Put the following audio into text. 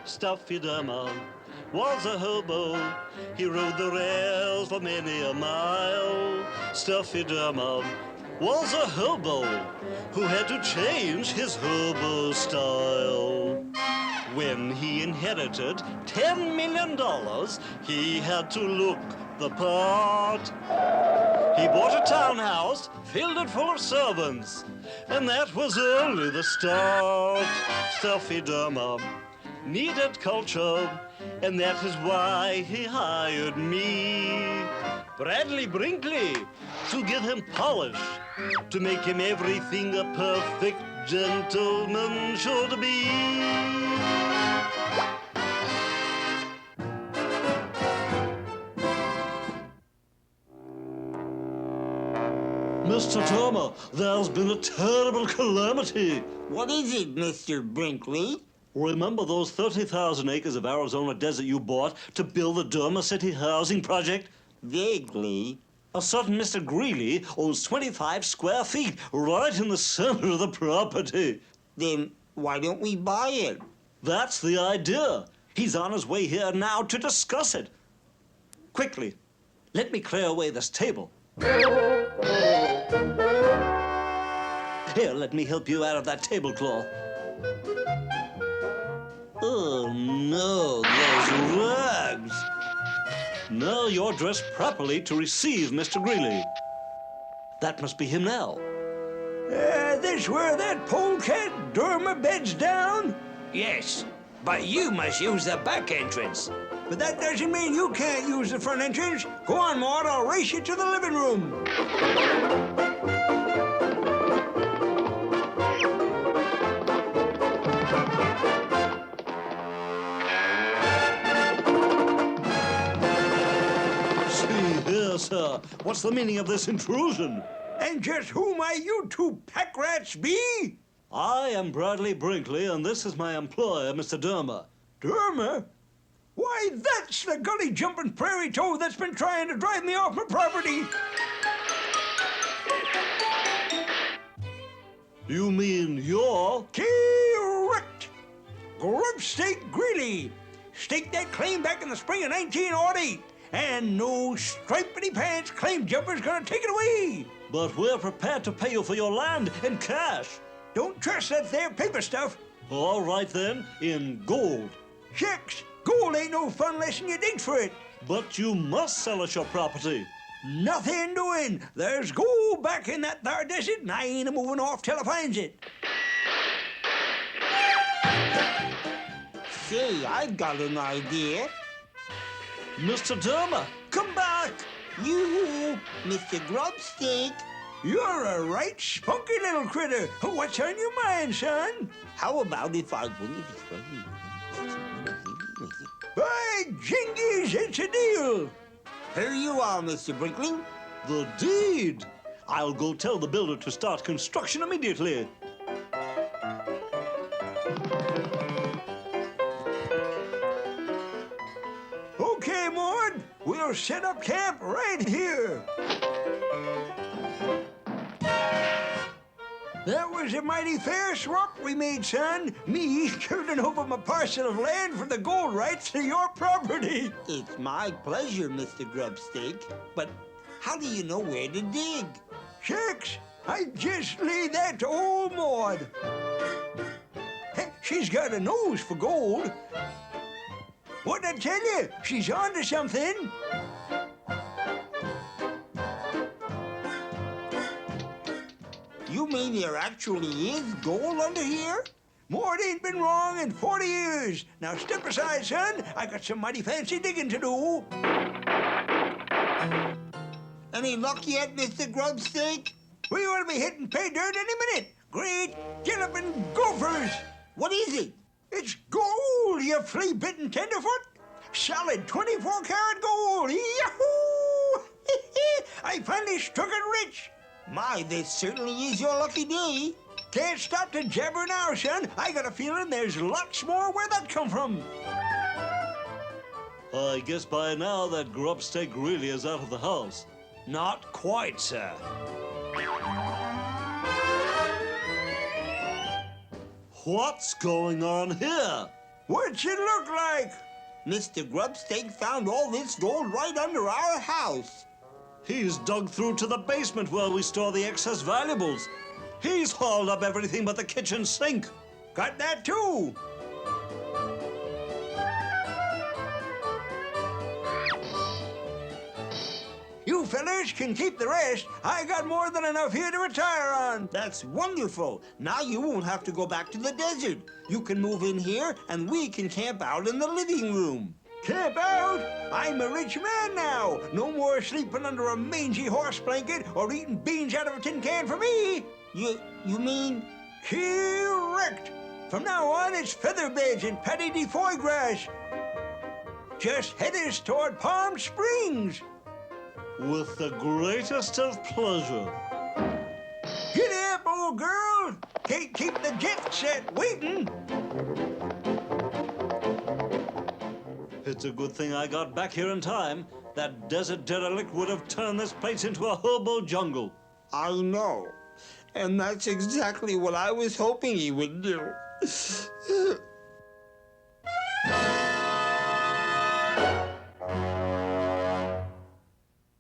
Stuffy Durma was a hobo. He rode the rails for many a mile. Stuffy Durma was a hobo who had to change his hobo style. When he inherited $10 million, he had to look the part. He bought a townhouse, filled it full of servants, and that was only the start. Stuffy Durma needed culture, and that is why he hired me, Bradley Brinkley, to give him polish, to make him everything a perfect gentleman should be. Mr. Durma, there's been a terrible calamity. What is it, Mr. Brinkley? Remember those 30,000 acres of Arizona desert you bought to build the Durma City housing project? Vaguely. A certain Mr. Greeley owns 25 square feet right in the center of the property. Then why don't we buy it? That's the idea. He's on his way here now to discuss it. Quickly, let me clear away this table. Here, let me help you out of that tablecloth. Oh, no, those rags. Now you're dressed properly to receive Mr. Greeley. That must be him now. This where that polecat Durma beds down? Yes, but you must use the back entrance. But that doesn't mean you can't use the front entrance. Go on, Maud, I'll race you to the living room. Sir, what's the meaning of this intrusion? And just who might you two pack rats be? I am Bradley Brinkley, and this is my employer, Mr. Durma. Durma? Why, that's the gully-jumping prairie toad that's been trying to drive me off my property. You mean you're... Correct. Grubstake Greeley. Staked that claim back in the spring of 1908. And no stripedy pants claim jumper's gonna take it away. But we're prepared to pay you for your land in cash. Don't trust that there paper stuff. All right then, in gold. Shucks, gold ain't no fun unless you dig for it. But you must sell us your property. Nothing doing. There's gold back in that there desert, and I ain't a-moving off till I finds it. Say, I've got an idea. Mr. Durma, come back! You, Mr. Grubstake. You're a right spunky little critter. What's on your mind, son? How about if I... By jingies, it's a deal. Here you are, Mr. Brinkley. The deed! I'll go tell the builder to start construction immediately. Okay, Maud, we'll set up camp right here. That was a mighty fair swap we made, son. Me turning over my parcel of land for the gold rights to your property. It's my pleasure, Mr. Grubstake. But how do you know where to dig? Shucks, I just laid that to old Maud. Hey, she's got a nose for gold. What'd I tell you? She's on to something. You mean there actually is gold under here? Maud ain't been wrong in 40 years. Now step aside, son. I got some mighty fancy digging to do. Any luck yet, Mr. Grubstake? We ought to be hitting pay dirt any minute. Great galloping gophers. What is it? It's gold, you flea-bitten tenderfoot. Solid 24-karat gold. Yahoo! I finally struck it rich. My, this certainly is your lucky day. Can't stop to jabber now, son. I got a feeling there's lots more where that come from. I guess by now that Grubstake really is out of the house. Not quite, sir. What's going on here? What's it look like? Mr. Grubstake found all this gold right under our house. He's dug through to the basement where we store the excess valuables. He's hauled up everything but the kitchen sink. Got that too. You fellas can keep the rest. I got more than enough here to retire on. That's wonderful. Now you won't have to go back to the desert. You can move in here and we can camp out in the living room. Camp out? I'm a rich man now. No more sleeping under a mangy horse blanket or eating beans out of a tin can for me. You mean? Correct. From now on, it's feather beds and paddy de foie grass. Just head us toward Palm Springs. With the greatest of pleasure. Get up, old girl. Can't keep the jet set waiting. It's a good thing I got back here in time. That desert derelict would have turned this place into a hobo jungle. I know. And that's exactly what I was hoping he would do.